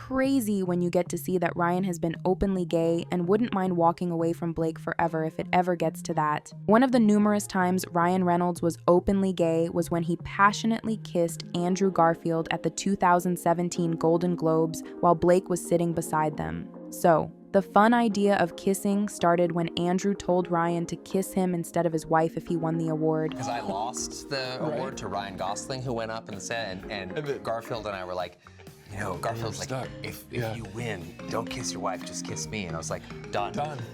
crazy when you get to see that Ryan has been openly gay and wouldn't mind walking away from Blake forever if it ever gets to that. One of the numerous times Ryan Reynolds was openly gay was when he passionately kissed Andrew Garfield at the 2017 Golden Globes while Blake was sitting beside them. So, the fun idea of kissing started when Andrew told Ryan to kiss him instead of his wife if he won the award. Because I lost the award to Ryan Gosling, who went up and said, and Garfield and I were like, you know, Garfield's like, if you win, don't kiss your wife, just kiss me. And I was like, done.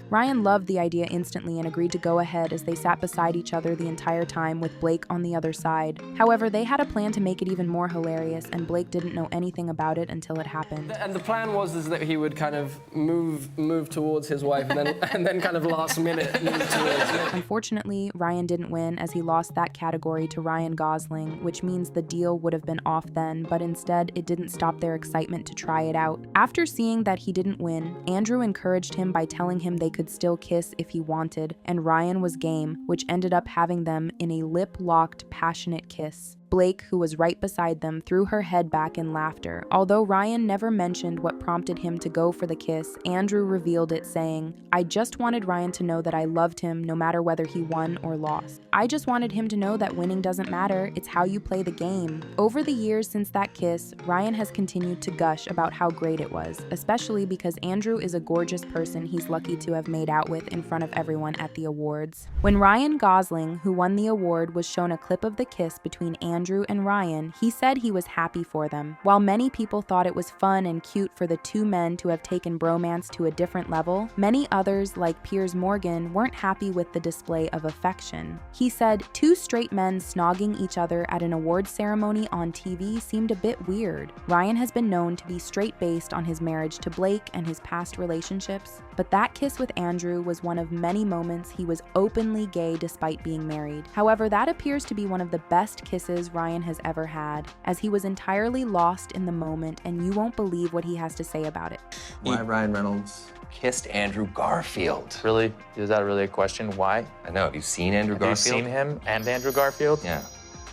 Ryan loved the idea instantly and agreed to go ahead as they sat beside each other the entire time with Blake on the other side. However, they had a plan to make it even more hilarious, and Blake didn't know anything about it until it happened. And the plan was that he would kind of move towards his wife and then kind of last minute move towards it. Unfortunately, Ryan didn't win as he lost that category to Ryan Gosling, which means the deal would have been off then, but instead it didn't stop their excitement to try it out. After seeing that he didn't win, Andrew encouraged him by telling him they could still kiss if he wanted, and Ryan was game, which ended up having them in a lip-locked, passionate kiss. Blake, who was right beside them, threw her head back in laughter. Although Ryan never mentioned what prompted him to go for the kiss, Andrew revealed it, saying, "I just wanted Ryan to know that I loved him no matter whether he won or lost. I just wanted him to know that winning doesn't matter, it's how you play the game." Over the years since that kiss, Ryan has continued to gush about how great it was, especially because Andrew is a gorgeous person he's lucky to have made out with in front of everyone at the awards. When Ryan Gosling, who won the award, was shown a clip of the kiss between Andrew and Ryan, he said he was happy for them. While many people thought it was fun and cute for the two men to have taken bromance to a different level, many others, like Piers Morgan, weren't happy with the display of affection. He said, "Two straight men snogging each other at an awards ceremony on TV seemed a bit weird." Ryan has been known to be straight based on his marriage to Blake and his past relationships, but that kiss with Andrew was one of many moments he was openly gay despite being married. However, that appears to be one of the best kisses Ryan has ever had, as he was entirely lost in the moment, and you won't believe what he has to say about it. Why Ryan Reynolds Kissed Andrew Garfield. Really? Is that really a question? Why? I know, have you seen Andrew Garfield? Have you seen him and Andrew Garfield? Yeah.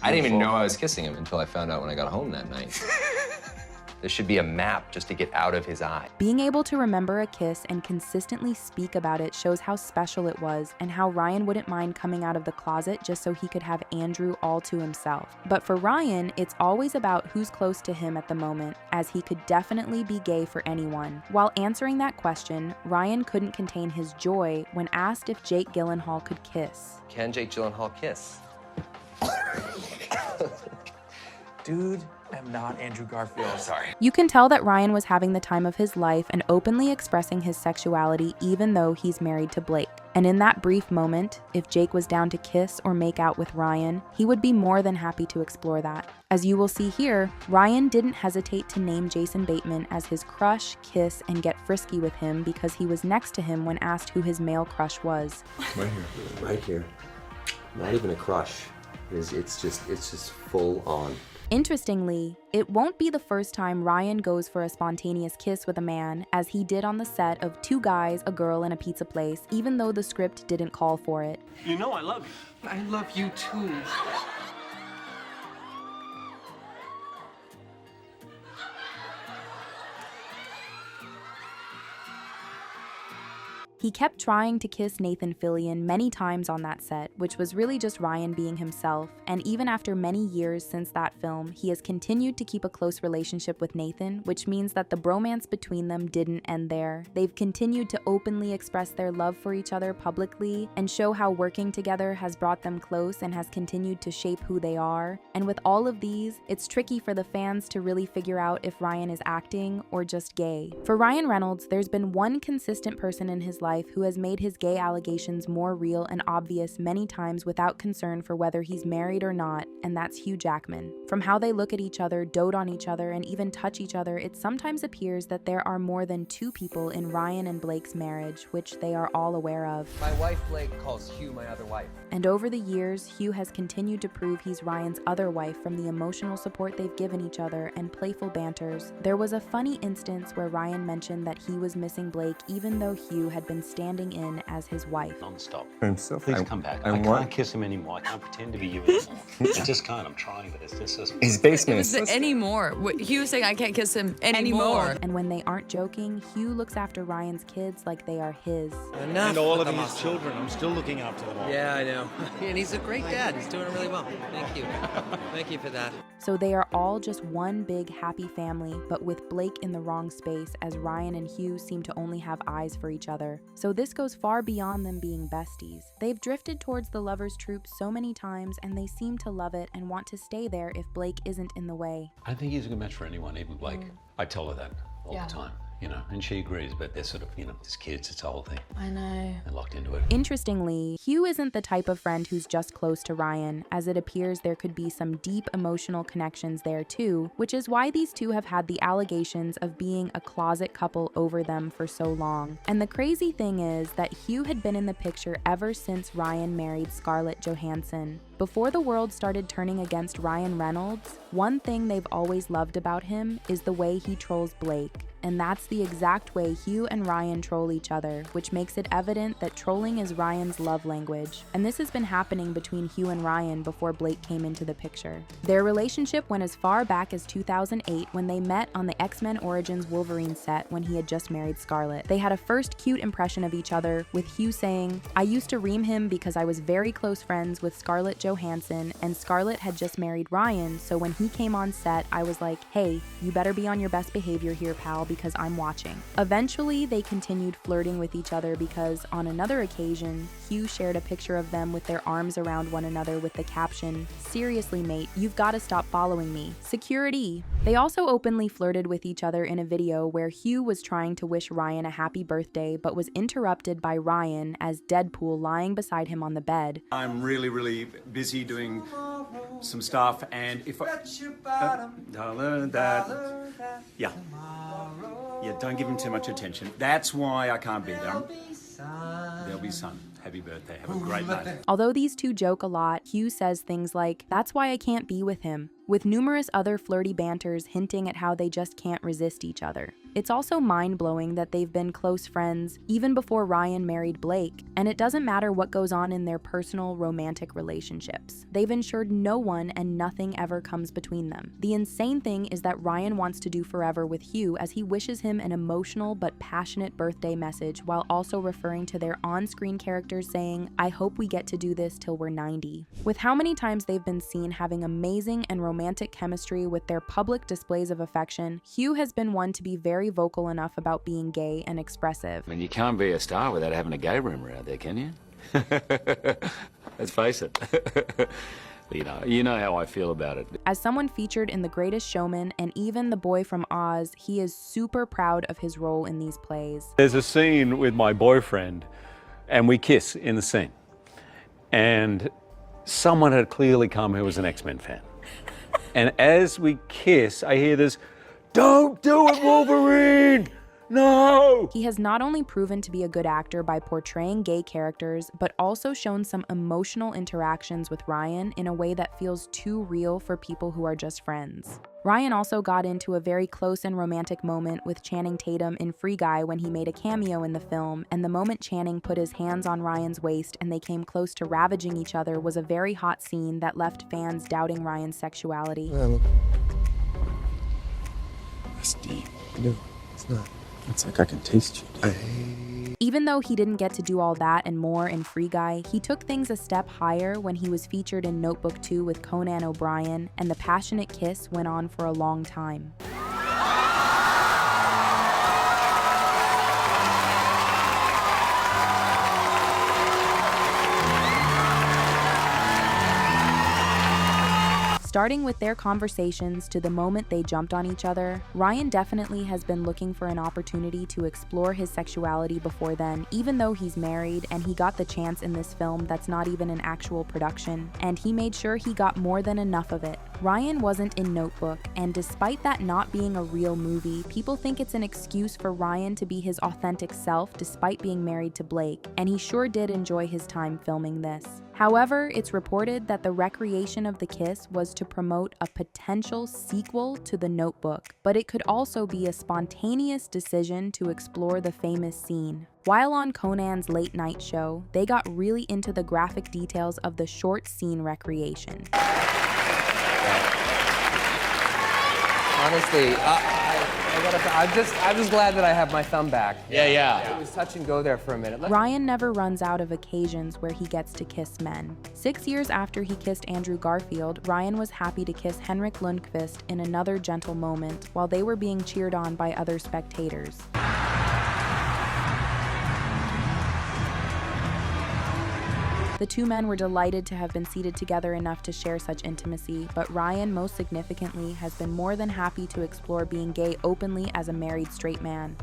I didn't even know I was kissing him until I found out when I got home that night. There should be a map just to get out of his eye. Being able to remember a kiss and consistently speak about it shows how special it was and how Ryan wouldn't mind coming out of the closet just so he could have Andrew all to himself. But for Ryan, it's always about who's close to him at the moment, as he could definitely be gay for anyone. While answering that question, Ryan couldn't contain his joy when asked if Jake Gyllenhaal could kiss. Can Jake Gyllenhaal kiss? Dude, I'm not Andrew Garfield. Sorry. You can tell that Ryan was having the time of his life and openly expressing his sexuality even though he's married to Blake. And in that brief moment, if Jake was down to kiss or make out with Ryan, he would be more than happy to explore that. As you will see here, Ryan didn't hesitate to name Jason Bateman as his crush, kiss, and get frisky with him because he was next to him when asked who his male crush was. Right here. Right here. Not even a crush. It's just full on. Interestingly, it won't be the first time Ryan goes for a spontaneous kiss with a man, as he did on the set of Two Guys, a Girl, and a Pizza Place, even though the script didn't call for it. You know I love you. I love you too. He kept trying to kiss Nathan Fillion many times on that set, which was really just Ryan being himself, and even after many years since that film, he has continued to keep a close relationship with Nathan, which means that the bromance between them didn't end there. They've continued to openly express their love for each other publicly and show how working together has brought them close and has continued to shape who they are. And with all of these, it's tricky for the fans to really figure out if Ryan is acting or just gay. For Ryan Reynolds, there's been one consistent person in his life who has made his gay allegations more real and obvious many times without concern for whether he's married or not, and that's Hugh Jackman. From how they look at each other, dote on each other, and even touch each other, it sometimes appears that there are more than two people in Ryan and Blake's marriage, which they are all aware of. My wife Blake calls Hugh my other wife. And over the years, Hugh has continued to prove he's Ryan's other wife from the emotional support they've given each other and playful banters. There was a funny instance where Ryan mentioned that he was missing Blake even though Hugh had been and standing in as his wife. Non-stop. Himself. Please come back. I can't kiss him anymore. I can't pretend to be you anymore. I just can't. I'm trying, but it's just... His basement It was the anymore. Hugh was saying, I can't kiss him anymore. And when they aren't joking, Hugh looks after Ryan's kids like they are his. And all of his children, I'm still looking after them all. Yeah, I know. And he's a great dad. He's doing it really well. Thank you. Thank you for that. So they are all just one big happy family, but with Blake in the wrong space, as Ryan and Hugh seem to only have eyes for each other. So this goes far beyond them being besties. They've drifted towards the lovers' troop so many times, and they seem to love it and want to stay there if Blake isn't in the way. I think he's a good match for anyone, even Blake. I tell her that all the time, you know, and she agrees, but they're sort of, you know, there's kids, it's a whole thing. I know. They're locked into it. Interestingly, Hugh isn't the type of friend who's just close to Ryan, as it appears there could be some deep emotional connections there too, which is why these two have had the allegations of being a closet couple over them for so long. And the crazy thing is that Hugh had been in the picture ever since Ryan married Scarlett Johansson. Before the world started turning against Ryan Reynolds, one thing they've always loved about him is the way he trolls Blake. And that's the exact way Hugh and Ryan troll each other, which makes it evident that trolling is Ryan's love language. And this has been happening between Hugh and Ryan before Blake came into the picture. Their relationship went as far back as 2008 when they met on the X-Men Origins Wolverine set when he had just married Scarlett. They had a first cute impression of each other, with Hugh saying, "I used to ream him because I was very close friends with Scarlett Johansson, and Scarlett had just married Ryan, so when he came on set, I was like, hey, you better be on your best behavior here, pal, because I'm watching." Eventually, they continued flirting with each other because, on another occasion, Hugh shared a picture of them with their arms around one another with the caption, "Seriously, mate, you've got to stop following me. Security." They also openly flirted with each other in a video where Hugh was trying to wish Ryan a happy birthday but was interrupted by Ryan as Deadpool lying beside him on the bed. I'm really busy doing some stuff, and if I... Yeah, don't give him too much attention. That's why I can't be there. There'll be sun. Happy birthday. Have a great day. Although these two joke a lot, Hugh says things like, "That's why I can't be with him," with numerous other flirty banters hinting at how they just can't resist each other. It's also mind-blowing that they've been close friends even before Ryan married Blake, and it doesn't matter what goes on in their personal romantic relationships. They've ensured no one and nothing ever comes between them. The insane thing is that Ryan wants to do forever with Hugh as he wishes him an emotional but passionate birthday message while also referring to their on-screen characters saying, "I hope we get to do this till we're 90. With how many times they've been seen having amazing and romantic chemistry with their public displays of affection, Hugh has been one to be very vocal enough about being gay and expressive. I mean, you can't be a star without having a gay rumor out there, can you? Let's face it. You know how I feel about it. As someone featured in The Greatest Showman and even The Boy from Oz, he is super proud of his role in these plays. There's a scene with my boyfriend, and we kiss in the scene. And someone had clearly come who was an X-Men fan. And as we kiss, I hear this, "Don't do it, Wolverine! No!" He has not only proven to be a good actor by portraying gay characters, but also shown some emotional interactions with Ryan in a way that feels too real for people who are just friends. Ryan also got into a very close and romantic moment with Channing Tatum in Free Guy when he made a cameo in the film, and the moment Channing put his hands on Ryan's waist and they came close to ravaging each other was a very hot scene that left fans doubting Ryan's sexuality. That's deep. No, it's not. It's like I can taste you. Even though he didn't get to do all that and more in Free Guy, he took things a step higher when he was featured in Notebook 2 with Conan O'Brien, and the passionate kiss went on for a long time. Starting with their conversations to the moment they jumped on each other, Ryan definitely has been looking for an opportunity to explore his sexuality before then, even though he's married and he got the chance in this film that's not even an actual production, and he made sure he got more than enough of it. Ryan wasn't in Notebook, and despite that not being a real movie, people think it's an excuse for Ryan to be his authentic self despite being married to Blake, and he sure did enjoy his time filming this. However, it's reported that the recreation of the kiss was to promote a potential sequel to The Notebook, but it could also be a spontaneous decision to explore the famous scene. While on Conan's late night show, they got really into the graphic details of the short scene recreation. Honestly, I'm just glad that I have my thumb back. Yeah. It was touch and go there for a minute. Ryan never runs out of occasions where he gets to kiss men. 6 years after he kissed Andrew Garfield, Ryan was happy to kiss Henrik Lundqvist in another gentle moment while they were being cheered on by other spectators. The two men were delighted to have been seated together enough to share such intimacy, but Ryan, most significantly, has been more than happy to explore being gay openly as a married straight man.